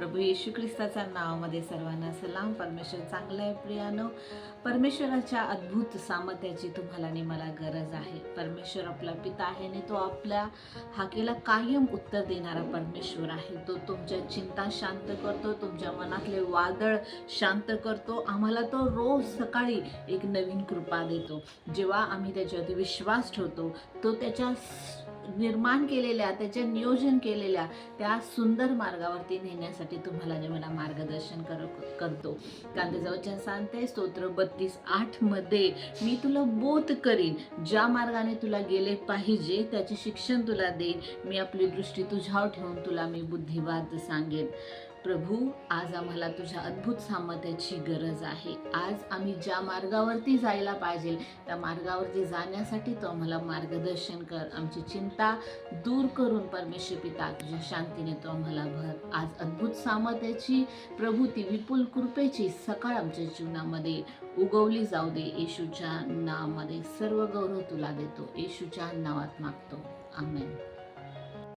प्रभू येशू ख्रिस्ताच्या नावामध्ये सर्वांना सलाम. परमेश्वर चांगला आहे प्रियानो. परमेश्वराच्या अद्भुत सामर्थ्याची तुम्हाला आणि मला गरज आहे. परमेश्वर आपला पिता आहे आणि तो आपल्या हाकेला कायम उत्तर देणारा परमेश्वर आहे. तो तुमच्या चिंता शांत करतो, तुमच्या मनातले वादळ शांत करतो. आम्हाला तो रोज सकाळी एक नवीन कृपा देतो. जेव्हा आम्ही त्याच्यावरती विश्वास ठेवतो, तो त्याच्या निर्माण केलेल्या, त्याचे नियोजन केलेल्या त्या सुंदर मार्गावरती नेण्यासाठी तुम्हाला जे मला मार्गदर्शन करतो. कारण वचन सांगते स्तोत्र 32:8 मध्ये, मी तुला बोध करीन, ज्या मार्गाने तुला गेले पाहिजे त्याचे शिक्षण तुला देईन. मी आपली दृष्टी तुझ्यावर ठेवून तुला मी बुद्धिवाद सांगेन. प्रभू, आज आम्हाला तुझ्या अद्भुत सामर्थ्याची गरज आहे. आज आम्ही ज्या मार्गावरती जायला पाहिजे त्या मार्गावरती जाण्यासाठी तो आम्हाला मार्गदर्शन कर. आमची चिंता दूर करून परमेश्वर पिता तुझ्या शांतीने तो आम्हाला भर. आज अद्भुत सामर्थ्याची प्रभू, ती विपुल कृपेची सकाळ आमच्या जीवनामध्ये उगवली जाऊ दे. येशूच्या नावामध्ये सर्व गौरव तुला देतो. येशूच्या नावात मागतो. आमेन.